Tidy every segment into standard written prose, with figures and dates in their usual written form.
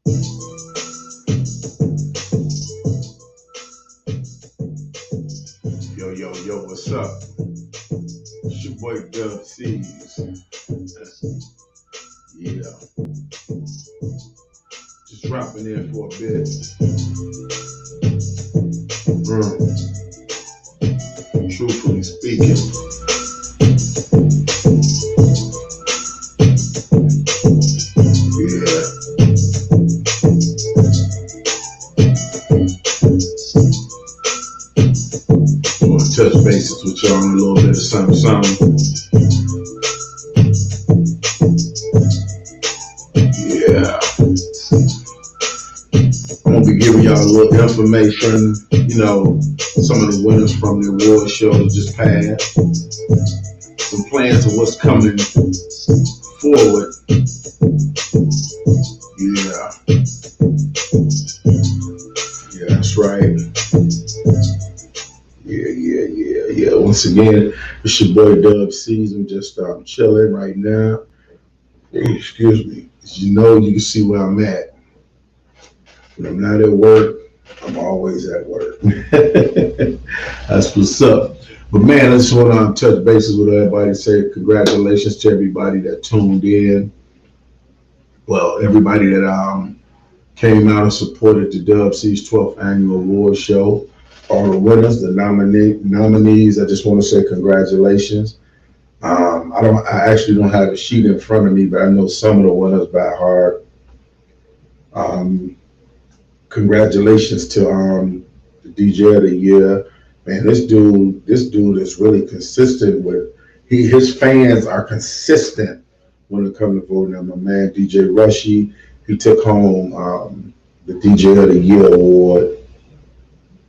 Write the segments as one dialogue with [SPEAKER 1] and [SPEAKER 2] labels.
[SPEAKER 1] Yo, what's up? It's your boy Dub C's. Yeah, just dropping in for a bit. Truthfully speaking, yeah. I want to touch bases with y'all on a little bit of something. Yeah. I'm going to be giving y'all a little information, some of the winners from the award show that just passed, some plans of what's coming forward. Yeah, that's right. Yeah. Once again, it's your boy Dub C's. I'm just chilling right now. Excuse me. As you know, you can see where I'm at. When I'm not at work, I'm always at work. That's what's up. But man, I just want to touch bases with everybody. Say congratulations to everybody that tuned in. Well, everybody that came out and supported the Dub C's 12th annual award show. All the winners, the nominees. I just want to say congratulations. I actually don't have a sheet in front of me, but I know some of the winners by heart. Congratulations to the DJ of the year. Man, this dude is really consistent with his fans are consistent when it comes to voting. And my man DJ Rushy, he took home the DJ of the Year award.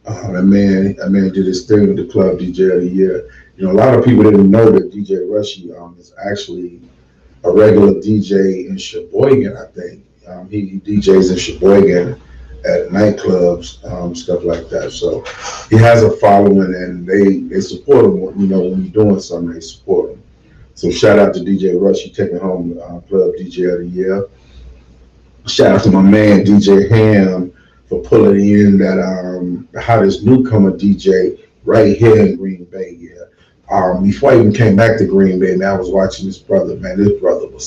[SPEAKER 1] That man did his thing with the club DJ of the year. A lot of people didn't know that DJ Rushy is actually a regular DJ in Sheboygan, I think. He DJs in Sheboygan at nightclubs, stuff like that. So he has a following and they support him. When you're doing something, they support him. So shout out to DJ Rushy taking home the club DJ of the year. Shout out to my man DJ Ham for pulling in that hottest newcomer DJ right here in Green Bay. Yeah. Before I even came back to Green Bay, man, I was watching this brother. Man, this brother been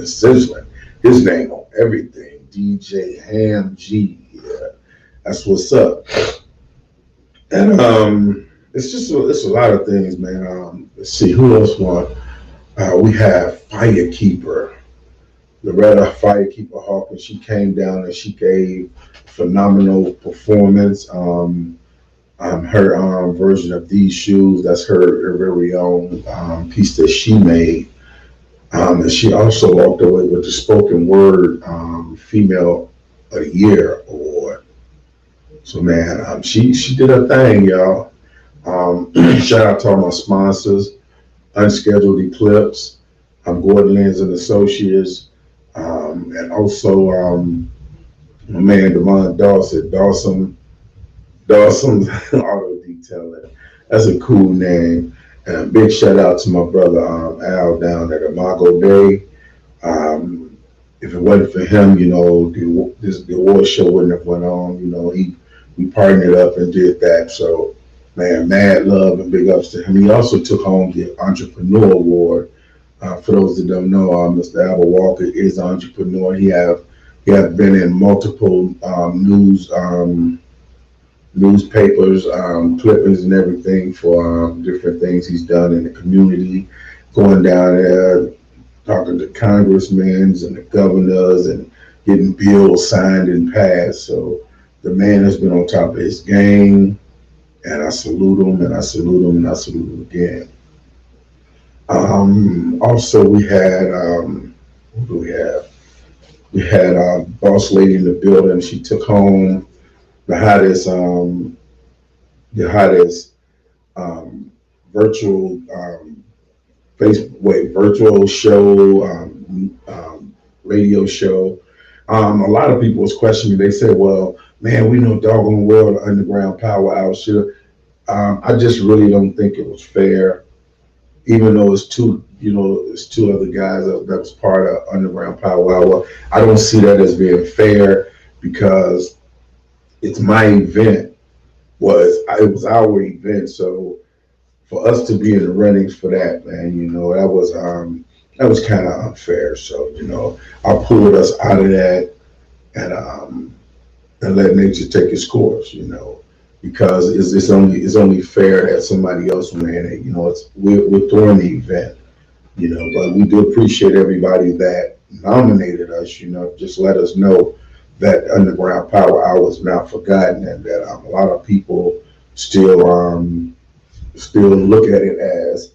[SPEAKER 1] sizzling. His name on everything. DJ Ham G. Yeah, that's what's up. And it's a lot of things, man. Let's see who else won. We have Firekeeper. Loretta Firekeeper Hawkins. She came down and she gave a phenomenal performance. Her version of These Shoes, that's her very own piece that she made. And she also walked away with the spoken word Female of the Year award. So man, she did her thing, y'all. Shout out to all my sponsors, Unscheduled Eclipse, Gordon Lenz and Associates, and also my man Devon Dawson Auto Detailing. That's a cool name. And a big shout out to my brother Al down at Imago Day. If it wasn't for him, the award show wouldn't have went on. We partnered up and did that. So, man, mad love and big ups to him. He also took home the Entrepreneur Award. For those that don't know, Mr. Albert Walker is an entrepreneur. He have been in multiple newspapers, clippings and everything for different things he's done in the community, going down there, talking to congressmen and the governors and getting bills signed and passed. So the man has been on top of his game, and I salute him, and I salute him, and I salute him again. Also, we had, who do we have? We had our boss lady in the building. She took home the hottest virtual virtual show, radio show. A lot of people was questioning me. They said, well, man, we know doggone well the Underground Power Hour. I just really don't think it was fair, even though it's two there's two other guys that was part of Underground Powwow. Well, I don't see that as being fair because it's my event. It was our event, so for us to be in the runnings for that, man, that was kind of unfair. So I pulled us out of that and let nature take its course. Because it's only fair that somebody else ran it. We're throwing the event. But we do appreciate everybody that nominated us. Just let us know that Underground Power Hour is not forgotten, and that a lot of people still look at it as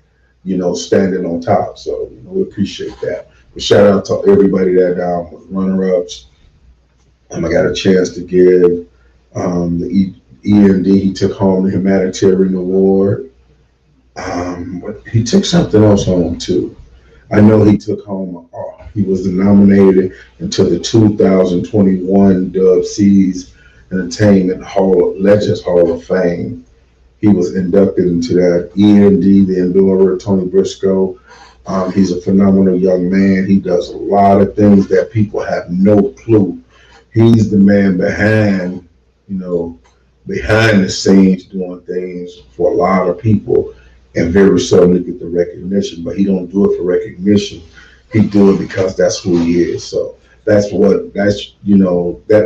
[SPEAKER 1] standing on top. So we appreciate that. But shout out to everybody that was runner-ups. I got a chance to give the EMD. He took home the humanitarian award. But he took something else home too. I know he took home. He was nominated into the 2021 Dub C's Entertainment Legends Hall of Fame. He was inducted into that. END, the endurer, Tony Briscoe. He's a phenomenal young man. He does a lot of things that people have no clue. He's the man behind the scenes doing things for a lot of people, and very seldom get the recognition. But he don't do it for recognition. He do it because that's who he is. So that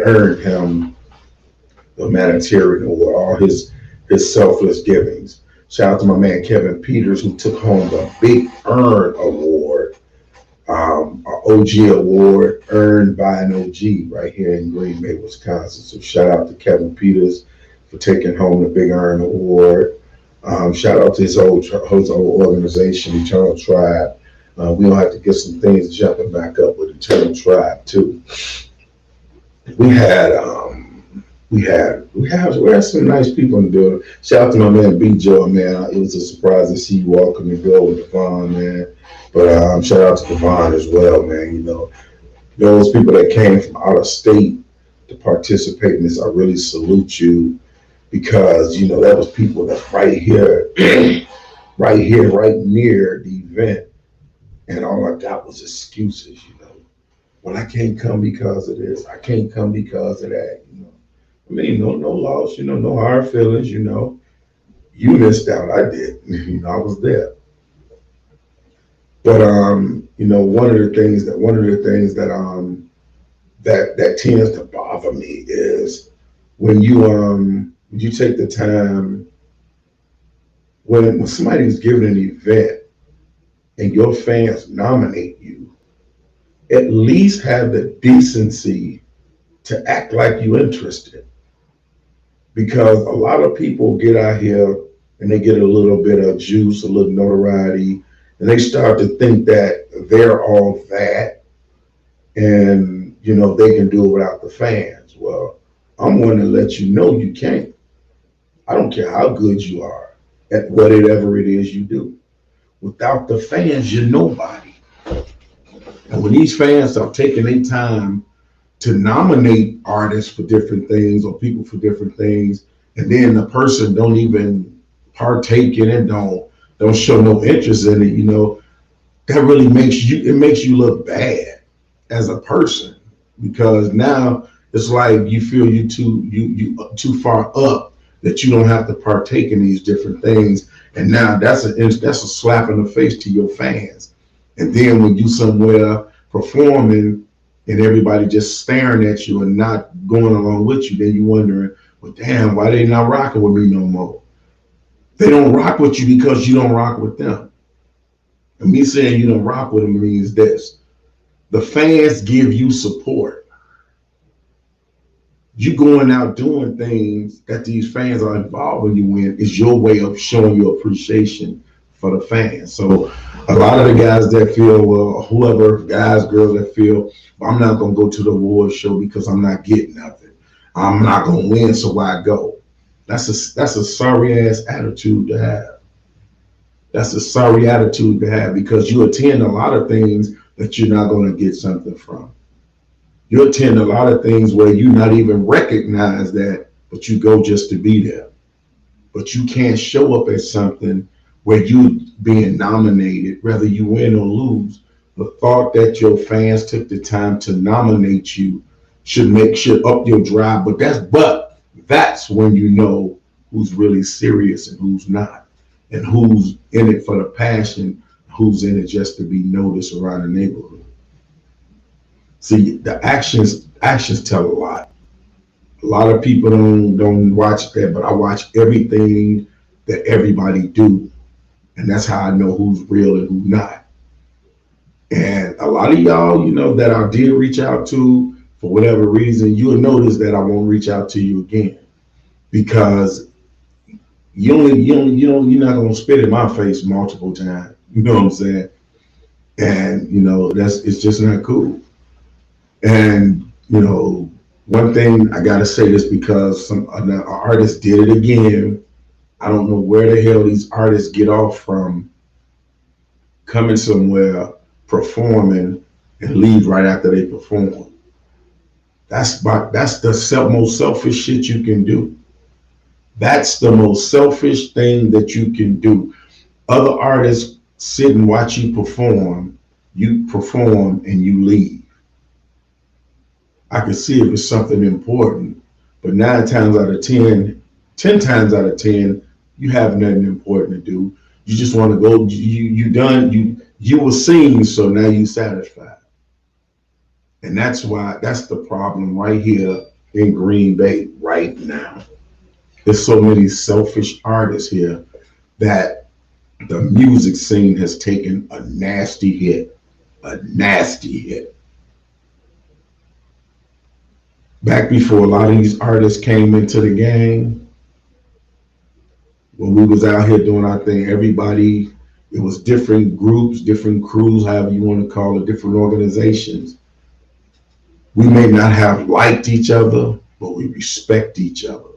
[SPEAKER 1] earned him the humanitarian award, all his selfless givings. Shout out to my man Kevin Peters, who took home the Big Earn Award, an OG award earned by an OG right here in Green Bay, Wisconsin. So shout out to Kevin Peters for taking home the Big Earn Award. Shout out to his old organization, Eternal Tribe. We don't have to get some things jumping back up with Eternal Tribe too. We had some nice people in the building. Shout out to my man B Joe, man. It was a surprise to see you walking the door with Devon, man. But shout out to Devon as well, man. Those people that came from out of state to participate in this, I really salute you, because that was people that's right here, right near the event, and all I got was excuses. Well, I can't come because of this. I can't come because of that. I mean, no loss. No hard feelings. You missed out. I did. I was there. But one of the things that tends to bother me is when you take the time, when somebody's giving an event and your fans nominate you, at least have the decency to act like you're interested. Because a lot of people get out here and they get a little bit of juice, a little notoriety, and they start to think that they're all that, and they can do it without the fans. Well, I'm going to let you know you can't. I don't care how good you are at whatever it is you do. Without the fans, you're nobody. And when these fans are taking their time to nominate artists for different things or people for different things, and then the person don't even partake in it, don't show no interest in it, that really makes you look bad as a person, because now it's like you feel you too far up, that you don't have to partake in these different things, and now that's a slap in the face to your fans. And then when you somewhere performing and everybody just staring at you and not going along with you, then you wondering, well, damn, why they not rocking with me no more? They don't rock with you because you don't rock with them. And me saying you don't rock with them means this: the fans give you support. You going out doing things that these fans are involving you in is your way of showing your appreciation for the fans. So a lot of the guys that feel, well, whoever, guys, girls that feel, well, I'm not going to go to the award show because I'm not getting nothing. I'm not going to win, so why go? That's a sorry ass attitude to have. That's a sorry attitude to have, because you attend a lot of things that you're not going to get something from. You attend a lot of things where you not even recognize that, but you go just to be there. But you can't show up at something where you being nominated, whether you win or lose, the thought that your fans took the time to nominate you should up your drive. But that's when you know who's really serious and who's not, and who's in it for the passion, who's in it just to be noticed around the neighborhood. See, the actions tell a lot. A lot of people don't watch that, but I watch everything that everybody do, and that's how I know who's real and who's not. And a lot of y'all, that I did reach out to for whatever reason, you'll notice that I won't reach out to you again because you're not gonna spit in my face multiple times. You know what I'm saying? And that's it's just not cool. And one thing I gotta say this because some an artist did it again. I don't know where the hell these artists get off from coming somewhere, performing, and leave right after they perform. That's the most selfish shit you can do. That's the most selfish thing that you can do. Other artists sit and watch you perform and you leave. I could see if it's something important, but 9 times out of 10, 10 times out of 10, you have nothing important to do. You just want to go. You done. You were seen, so now you satisfied. And that's the problem right here in Green Bay right now. There's so many selfish artists here that the music scene has taken a nasty hit. A nasty hit. Back before a lot of these artists came into the game, when we was out here doing our thing, it was different groups, different crews, however you want to call it, different organizations. We may not have liked each other, but we respect each other.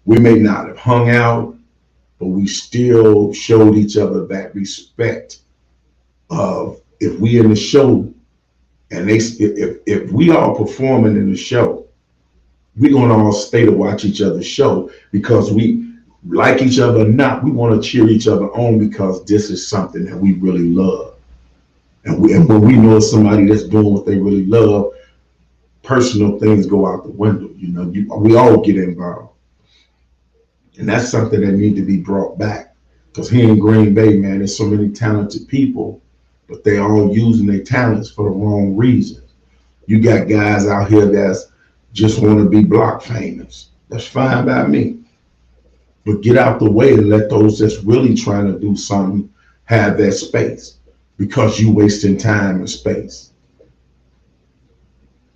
[SPEAKER 1] We may not have hung out, but we still showed each other that respect of if we in the show and if we all performing in the show, we're gonna all stay to watch each other's show because we like each other or not, we want to cheer each other on because this is something that we really love. And when we know somebody that's doing what they really love, personal things go out the window. We all get involved. And that's something that needs to be brought back. Because here in Green Bay, man, there's so many talented people, but they all using their talents for the wrong reasons. You got guys out here that's just want to be block famous. That's fine by me. But get out the way and let those that's really trying to do something have that space because you wasting time and space.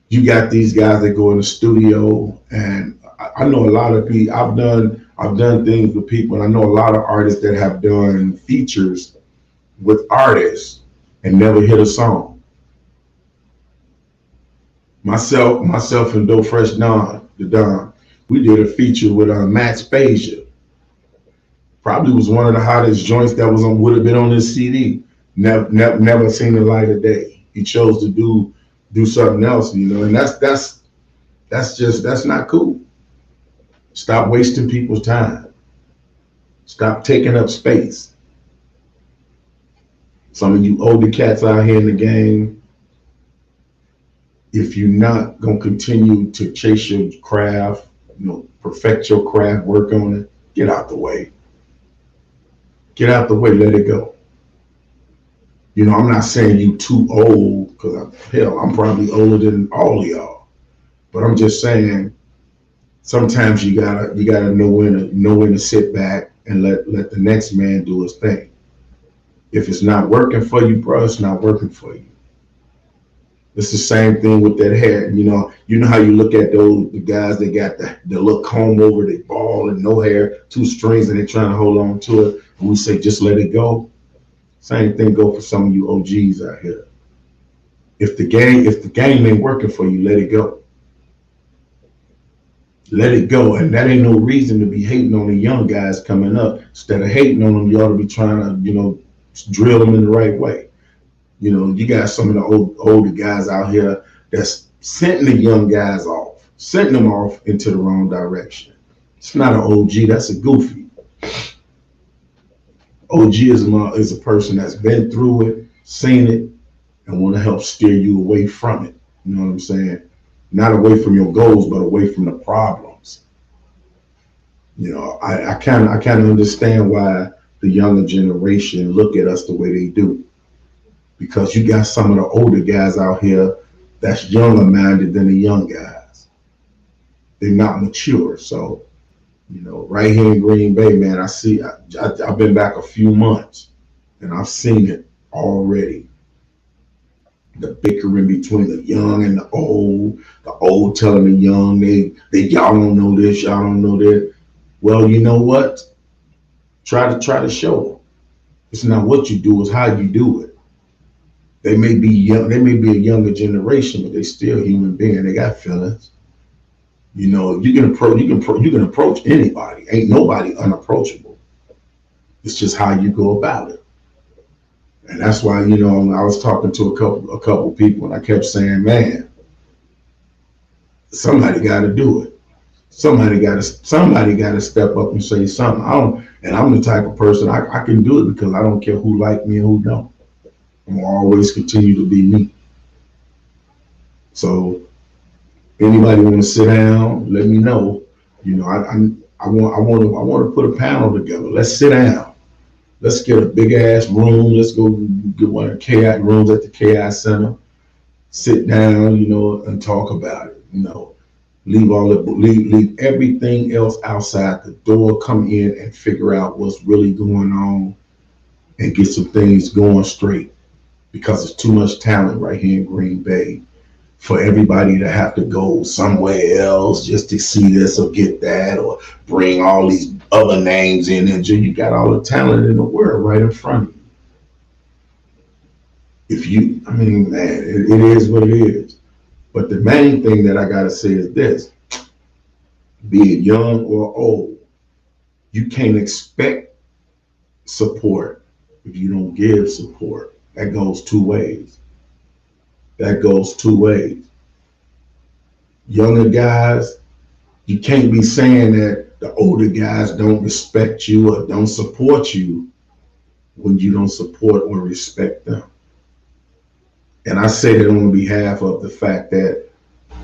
[SPEAKER 1] You got these guys that go in the studio, and I know a lot of people. I've done things with people, and I know a lot of artists that have done features with artists and never hit a song. Myself and Do Fresh Don, the Don, we did a feature with Matt Spasia. Probably was one of the hottest joints that would have been on this CD. Never seen the light of day. He chose to do something else, and that's not cool. Stop wasting people's time. Stop taking up space. Some of you older cats out here in the game, if you're not gonna continue to chase your craft, perfect your craft, work on it, get out the way. Get out the way, let it go. I'm not saying you too old, because I'm probably older than all of y'all. But I'm just saying sometimes you gotta know when to sit back and let the next man do his thing. If it's not working for you, bro, it's not working for you. It's the same thing with that hair. You know how you look at the guys that got the little comb over their ball and no hair, 2 strings, and they're trying to hold on to it. And we say, just let it go. Same thing go for some of you OGs out here. If the game ain't working for you, let it go. Let it go. And that ain't no reason to be hating on the young guys coming up. Instead of hating on them, you ought to be trying to, drill them in the right way. You got some of the older guys out here that's sending the young guys off, sending them off into the wrong direction. It's not an OG, that's a goofy. OG is a person that's been through it, seen it, and want to help steer you away from it. You know what I'm saying? Not away from your goals, but away from the problems. You know, I kind of understand why the younger generation look at us the way they do, because you got some of the older guys out here that's younger minded than the young guys. They're not mature. So, you know, right here in Green Bay, man, I've been back a few months and I've seen it already. The bickering between the young and the old telling the young they y'all don't know this, y'all don't know that. Well, you know what? Try to show them. It's not what you do, it's how you do it. They may be young, they may be a younger generation, but they still human being. They got feelings. You know, you can approach anybody. Ain't nobody unapproachable. It's just how you go about it. And that's why, you know, I was talking to a couple people and I kept saying, man, somebody gotta do it. Somebody gotta step up and say something. I'm the type of person I can do it because I don't care who like me and who don't. I'm gonna always continue to be me. So anybody want to sit down, let me know. You know, I want to put a panel together. Let's sit down. Let's get a big ass room. Let's go get one of the KI rooms at the KI Center. Sit down, you know, and talk about it. You know, leave everything else outside the door. Come in and figure out what's really going on and get some things going straight. Because there's too much talent right here in Green Bay for everybody to have to go somewhere else just to see this or get that or bring all these other names in. And you got all the talent in the world right in front of you. I mean, man, it is what it is. But the main thing that I got to say is this: be it young or old, you can't expect support if you don't give support. That goes two ways. That goes two ways. Younger guys, you can't be saying that the older guys don't respect you or don't support you when you don't support or respect them. And I say that on behalf of the fact that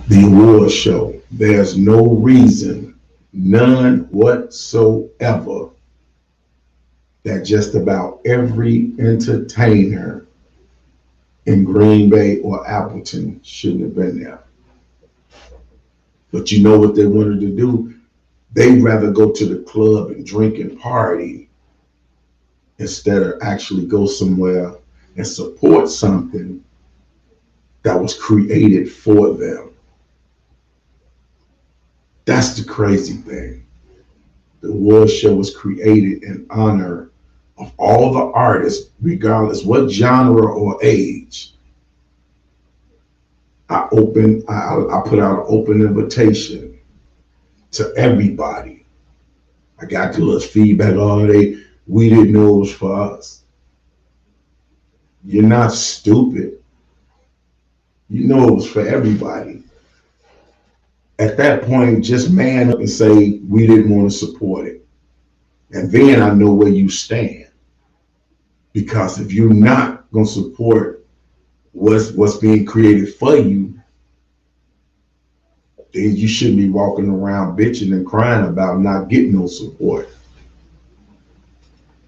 [SPEAKER 1] the award show, there's no reason, none whatsoever, that just about every entertainer in Green Bay or Appleton shouldn't have been there. But you know what they wanted to do? They'd rather go to the club and drink and party instead of actually go somewhere and support something that was created for them. That's the crazy thing. The award show was created in honor of all the artists, regardless what genre or age. I put out an open invitation to everybody. I got to us feedback all day. We didn't know it was for us. You're not stupid. You know it was for everybody. At that point, just man up and say we didn't want to support it. And then I know where you stand. Because if you're not going to support what's being created for you, then you shouldn't be walking around bitching and crying about not getting no support.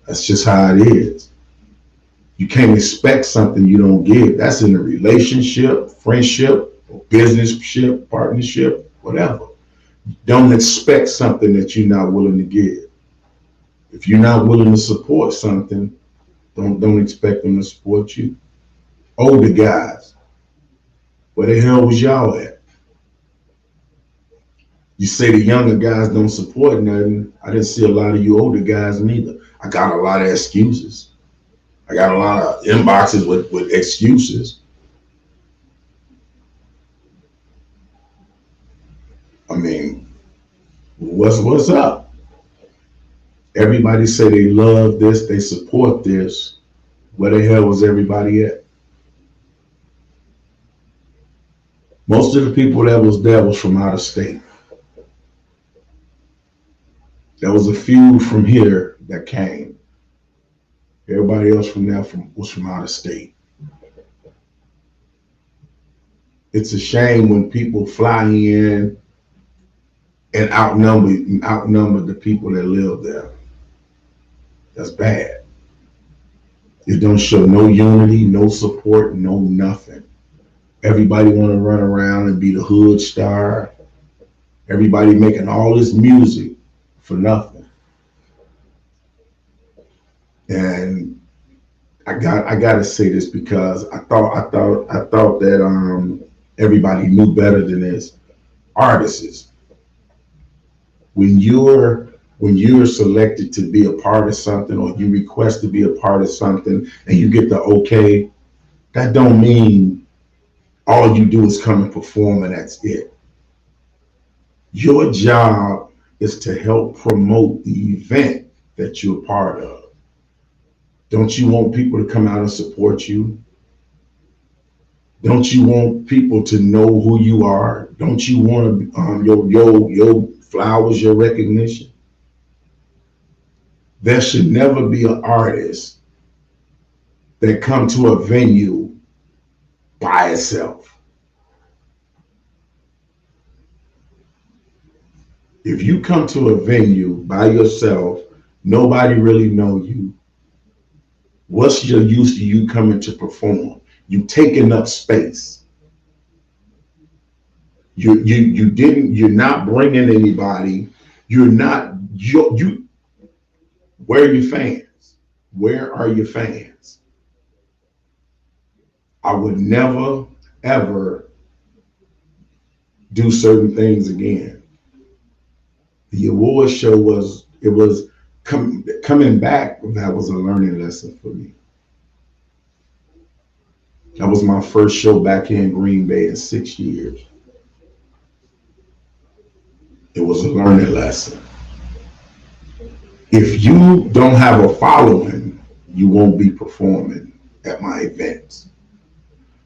[SPEAKER 1] That's just how it is. You can't expect something you don't give. That's in a relationship, friendship, or business ship, partnership, whatever. Don't expect something that you're not willing to give. If you're not willing to support something, don't expect them to support you. Older guys, where the hell was y'all at? You say the younger guys don't support nothing. I didn't see a lot of you older guys neither. I got a lot of excuses. I got a lot of inboxes with excuses. I mean, what's up? Everybody say they love this, they support this. Where the hell was everybody at? Most of the people that was there was from out of state. There was a few from here that came. Everybody else from there was from out of state. It's a shame when people fly in and outnumber the people that live there. That's bad. It don't show no unity, no support, no nothing. Everybody want to run around and be the hood star. Everybody making all this music for nothing. And I got to say this because I thought that everybody knew better than this. Artists, when you're selected to be a part of something, or you request to be a part of something and you get the okay, that don't mean all you do is come and perform and that's it. Your job is to help promote the event that you're a part of. Don't you want people to come out and support you? Don't you want people to know who you are? Don't you want your flowers, your recognition? There should never be an artist that come to a venue by itself. If you come to a venue by yourself, nobody really know you. What's your use to you coming to perform? You taking up space. You're not bringing anybody. You're not you. Where are your fans? Where are your fans? I would never ever do certain things again. The award show was coming back. That was a learning lesson for me. That was my first show back here in Green Bay in 6 years. It was a learning lesson. If you don't have a following, you won't be performing at my events,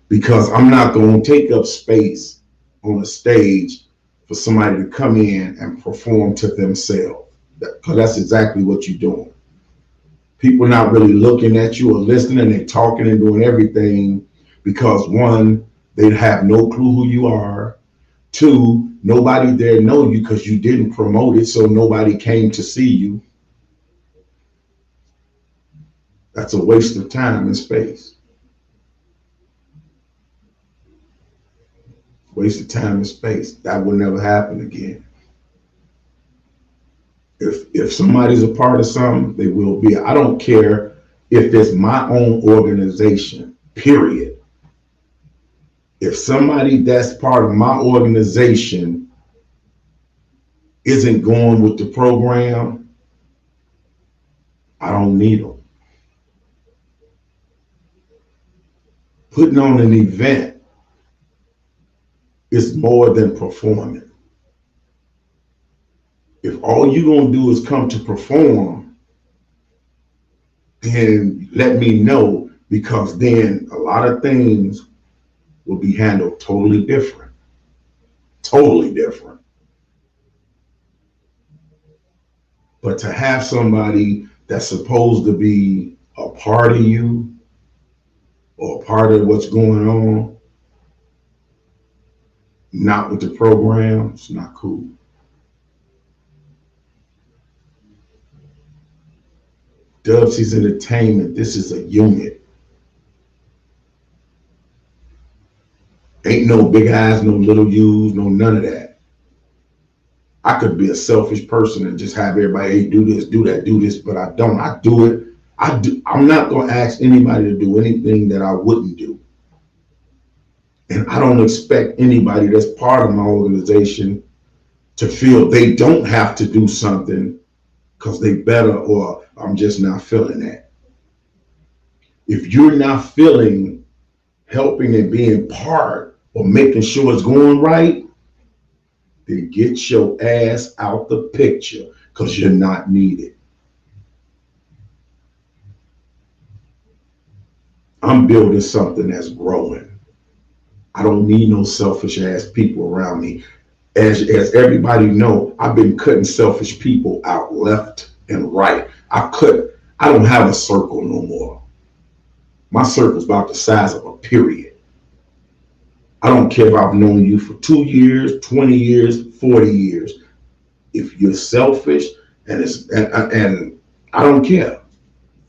[SPEAKER 1] because I'm not going to take up space on a stage for somebody to come in and perform to themselves. Because that's exactly what you're doing. People not really looking at you or listening. They're talking and doing everything because, one, they have no clue who you are. Two, nobody there know you because you didn't promote it, so nobody came to see you. That's a waste of time and space. Waste of time and space. That will never happen again. If somebody's a part of something, they will be. I don't care if it's my own organization, period. If somebody that's part of my organization isn't going with the program, I don't need them. Putting on an event is more than performing. If all you're going to do is come to perform, then let me know, because then a lot of things will be handled totally different. Totally different. But to have somebody that's supposed to be a part of you or a part of what's going on, not with the program, it's not cool. Dubsy's Entertainment, this is a unit. Ain't no big eyes, no little U's, no none of that. I could be a selfish person and just have everybody, hey, do this, do that, do this, but I don't. I do it. I'm not going to ask anybody to do anything that I wouldn't do. And I don't expect anybody that's part of my organization to feel they don't have to do something because they better, or I'm just not feeling that. If you're not feeling helping and being part or making sure it's going right, then get your ass out the picture, because you're not needed. I'm building something that's growing. I don't need no selfish ass people around me. As everybody know, I've been cutting selfish people out left and right. I don't have a circle no more. My circle's about the size of a period. I don't care if I've known you for 2 years, 20 years, 40 years. If you're selfish and I don't care.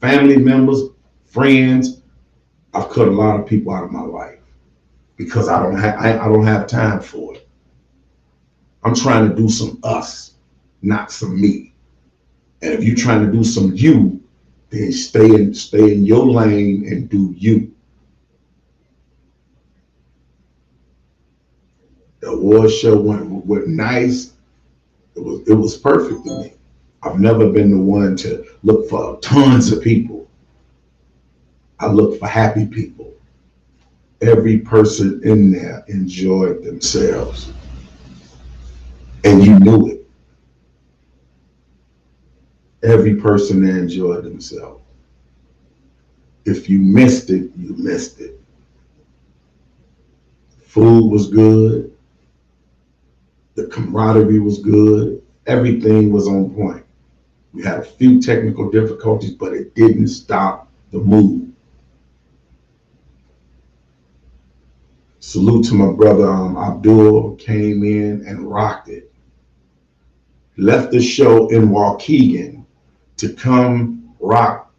[SPEAKER 1] Family members, friends, I've cut a lot of people out of my life because I don't have time for it. I'm trying to do some us, not some me. And if you're trying to do some you, then stay in your lane and do you. The award show went nice. It was perfect to me. I've never been the one to look for tons of people. I look for happy people. Every person in there enjoyed themselves. And you knew it. Every person there enjoyed themselves. If you missed it, you missed it. Food was good. The camaraderie was good. Everything was on point. We had a few technical difficulties, but it didn't stop the move. Salute to my brother Abdul, came in and rocked it. Left the show in Waukegan to come rock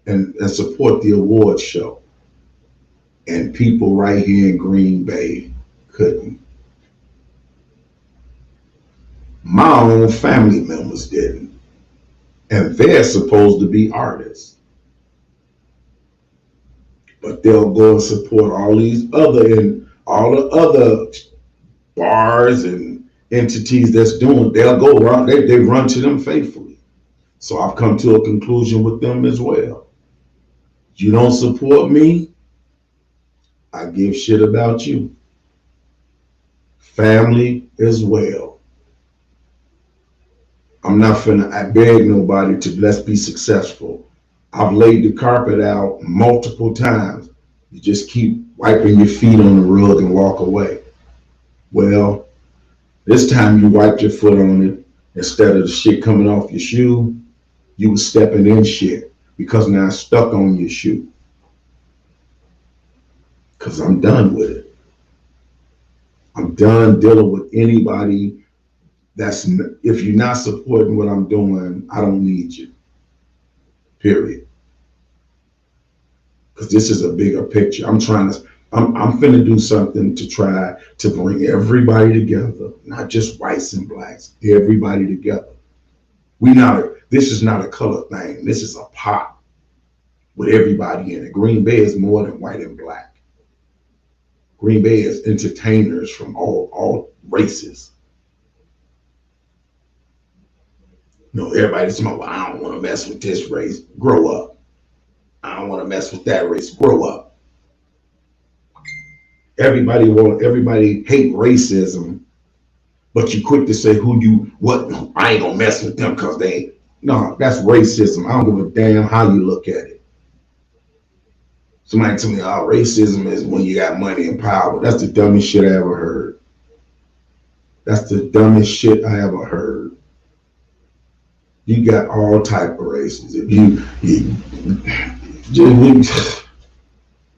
[SPEAKER 1] and support the award show. And people right here in Green Bay couldn't. My own family members didn't. And they're supposed to be artists. But they'll go and support all the other bars and entities that's doing. They'll go around. They run to them faithfully. So I've come to a conclusion with them as well. You don't support me, I give shit about you. Family as well. I'm not finna I beg nobody to let's be successful. I've laid the carpet out multiple times. You just keep wiping your feet on the rug and walk away. Well, this time you wiped your foot on it. Instead of the shit coming off your shoe, you were stepping in shit because now it's stuck on your shoe. Because I'm done with it. I'm done dealing with anybody if you're not supporting what I'm doing, I don't need you. Period. Because this is a bigger picture. I'm finna do something to try to bring everybody together, not just whites and blacks, everybody together. This is not a color thing. This is a pot with everybody in it. Green Bay is more than white and black. Green Bay is entertainers from all races. Everybody's saying, well, I don't want to mess with this race. Grow up. I don't want to mess with that race. Grow up. Everybody hate racism, but you quick to say I ain't gonna mess with them because that's racism. I don't give a damn how you look at it. Somebody tell me, racism is when you got money and power. That's the dumbest shit I ever heard. That's the dumbest shit I ever heard. You got all type of races. If you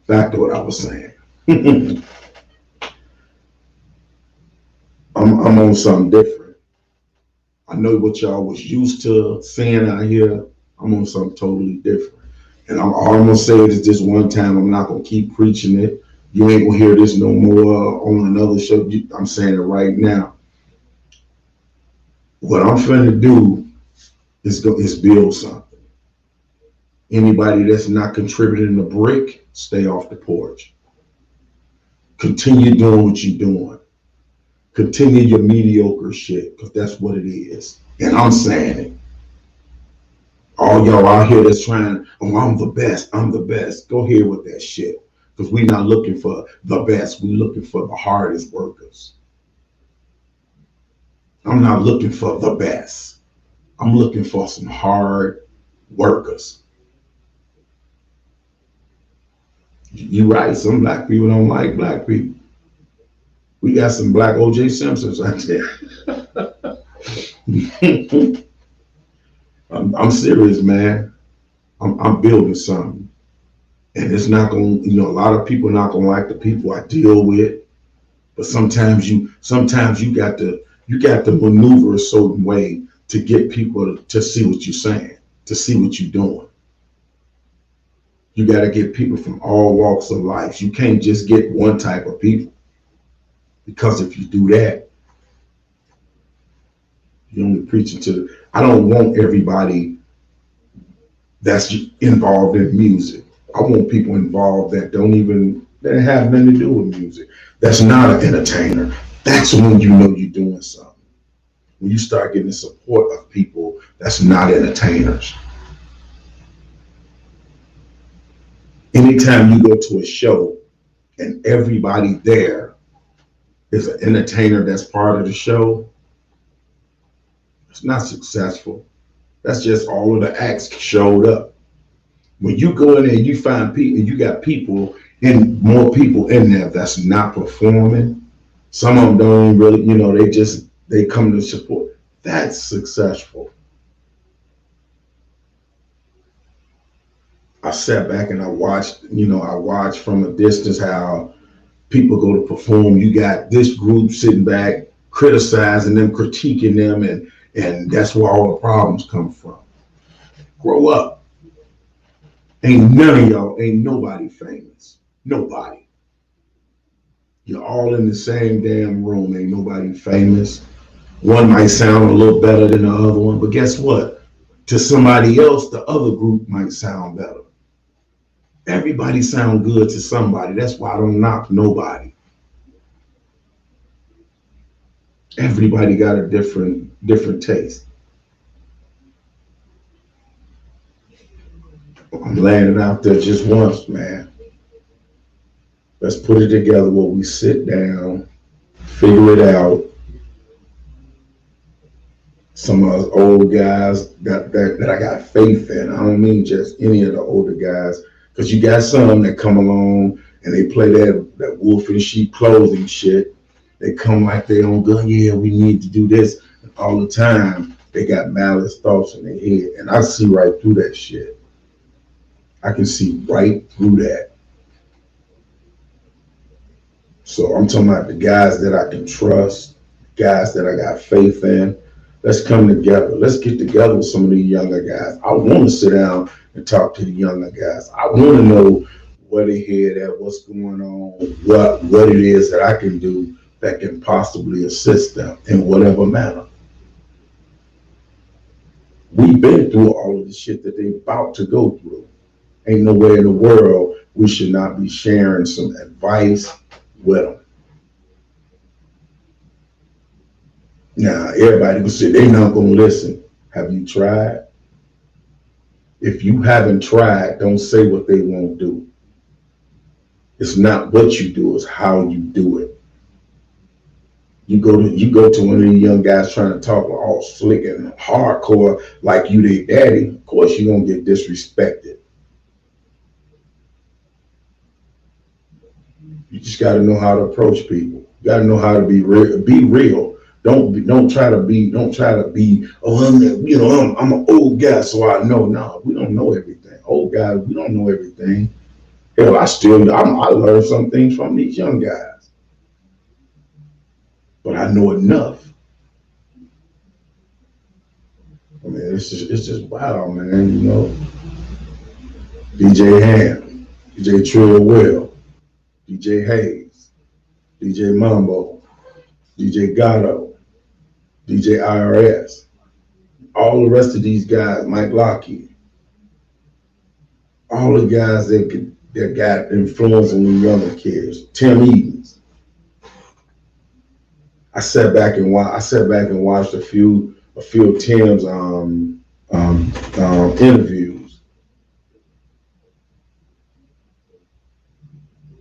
[SPEAKER 1] back to what I was saying. I'm on something different. I know what y'all was used to seeing out here. I'm on something totally different. And I'm gonna say this one time. I'm not gonna keep preaching it. You ain't gonna hear this no more on another show. I'm saying it right now. What I'm finna do is build something. Anybody that's not contributing a brick, stay off the porch. Continue doing what you're doing. Continue your mediocre shit, because that's what it is. And I'm saying it. All y'all out here that's trying, I'm the best. Go here with that shit. Because we're not looking for the best. We're looking for the hardest workers. I'm not looking for the best. I'm looking for some hard workers. You're right. Some black people don't like black people. We got some black O.J. Simpsons out there. I'm serious, man. I'm building something, and it's not going. You know, a lot of people not going to like the people I deal with, but sometimes you got to maneuver a certain way to get people to see what you're saying, to see what you're doing. You got to get people from all walks of life. You can't just get one type of people, because if you do that, you're only preaching to. I don't want everybody that's involved in music. I want people involved that have nothing to do with music. That's not an entertainer. That's when you know you're doing something. When you start getting the support of people that's not entertainers. Anytime you go to a show and everybody there is an entertainer that's part of the show, it's not successful. That's just all of the acts showed up. When you go in there and you find people, you got people and more people in there that's not performing. Some of them don't even really, they come to support. That's successful. I sat back and I watched from a distance how people go to perform. You got this group sitting back, criticizing them, critiquing them, and that's where all the problems come from. Grow up. Ain't nobody famous. Nobody. You're all in the same damn room. Ain't nobody famous. One might sound a little better than the other one, but guess what? To somebody else, the other group might sound better. Everybody sound good to somebody. That's why I don't knock nobody. Everybody got a different taste. I'm laying it out there just once, man. Let's put it together where we sit down, figure it out. Some of us old guys that I got faith in. I don't mean just any of the older guys, because you got some that come along and they play that wolf in sheep clothing shit. They come like they on gun. Yeah, we need to do this. And all the time they got malice thoughts in their head, and I see right through that shit. I can see right through that. So I'm talking about the guys that I can trust, guys that I got faith in. Let's come together. Let's get together with some of these younger guys. I want to sit down and talk to the younger guys. I want to know where they head at, what's going on, what it is that I can do that can possibly assist them in whatever manner. We've been through all of the shit that they about to go through. Ain't nowhere in the world we should not be sharing some advice with them. Now, everybody will say they're not going to listen. Have you tried? If you haven't tried, don't say what they won't do. It's not what you do, it's how you do it. You go to one of these young guys trying to talk all slick and hardcore like you their daddy, of course you're going to get disrespected. You just got to know how to approach people. You got to know how to be real. Be real. Don't try to be. Oh, I'm an old guy, so I know. No, we don't know everything. Old guys, we don't know everything. Hell, I learned some things from these young guys, but I know enough. I mean, it's just wow, man. DJ Ham, DJ Trill Will, DJ Hayes, DJ Mambo, DJ Gatto, DJ IRS, all the rest of these guys, Mike Lockheed, all the guys that got influence on the younger kids, Tim Edens. I sat back and watched a few of Tim's interviews.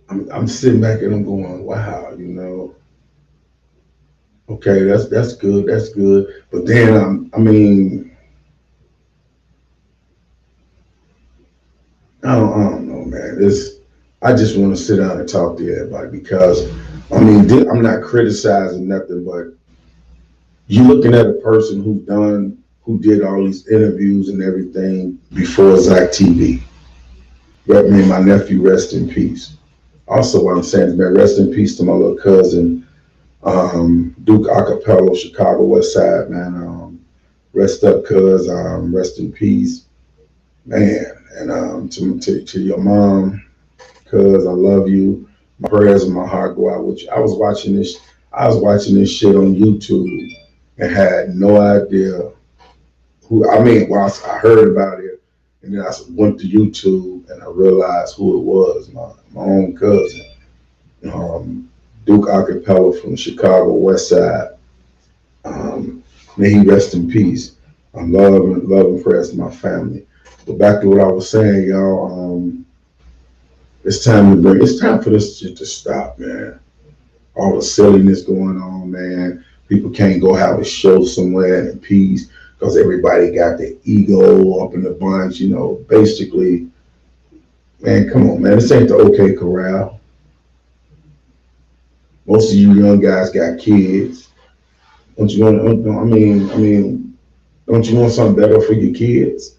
[SPEAKER 1] I'm sitting back and I'm going, wow, okay, that's good. But then I don't know, man. I just want to sit down and talk to everybody because I'm not criticizing nothing, but you're looking at a person who's done who did all these interviews and everything before Zach TV. But me and my nephew, rest in peace. Also, what I'm saying is, man, rest in peace to my little cousin, Duke Acapello, Chicago West Side, man. Rest up, cuz. Rest in peace, man. And to your mom, cuz I love you. My prayers and my heart go out with you. I was watching this shit on YouTube and had no idea who. I mean, once I heard about it, and then I went to YouTube and I realized who it was. My own cousin, um, Duke Acapella from Chicago West Side. May he rest in peace. I'm love and prayers to my family. But back to what I was saying, y'all. It's time for this shit to stop, man. All the silliness going on, man. People can't go have a show somewhere in peace because everybody got their ego up in the bunch, you know. Basically, man, come on, man. This ain't the OK Corral. Most of you young guys got kids. Don't you want? Don't you want something better for your kids?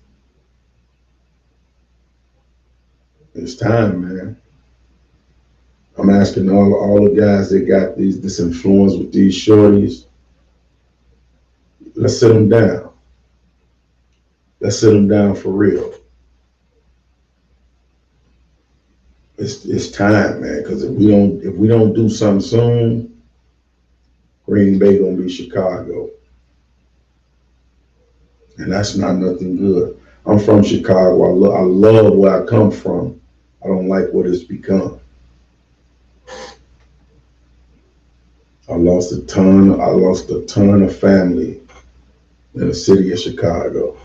[SPEAKER 1] It's time, man. I'm asking all the guys that got this influence with these shorties. Let's sit them down. Let's sit them down for real. It's time, man. Because if we don't do something soon, Green Bay gonna be Chicago, and that's not nothing good. I'm from Chicago. I love where I come from. I don't like what it's become. I lost a ton of family in the city of Chicago.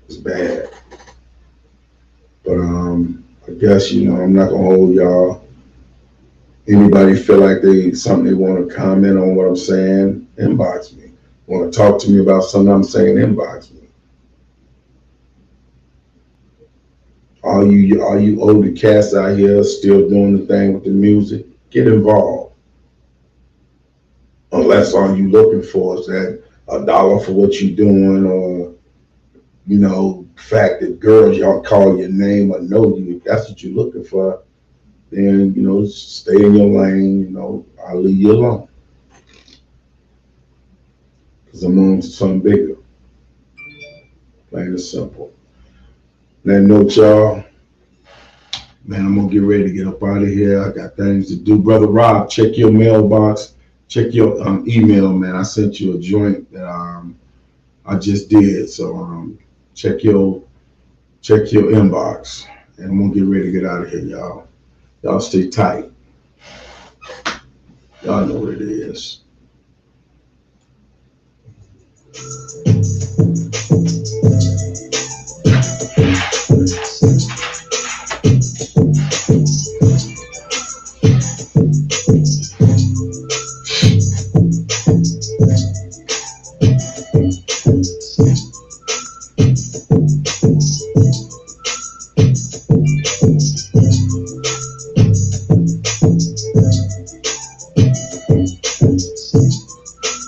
[SPEAKER 1] It's bad. But I guess I'm not gonna hold y'all. Anybody feel like something they want to comment on what I'm saying? Inbox me. Want to talk to me about something I'm saying? Inbox me. All you older cats out here still doing the thing with the music, get involved. Unless all you looking for is that $1 for what you doing, or fact that girls y'all call your name or know you. If that's what you're looking for, then stay in your lane. I'll leave you alone because I'm on to something bigger. Plain and simple. That note, y'all. Man, I'm gonna get ready to get up out of here. I got things to do. Brother Rob, check your mailbox. Check your email, man. I sent you a joint that I just did. So check your inbox. And I'm gonna get ready to get out of here, y'all. Y'all stay tight. Y'all know what it is.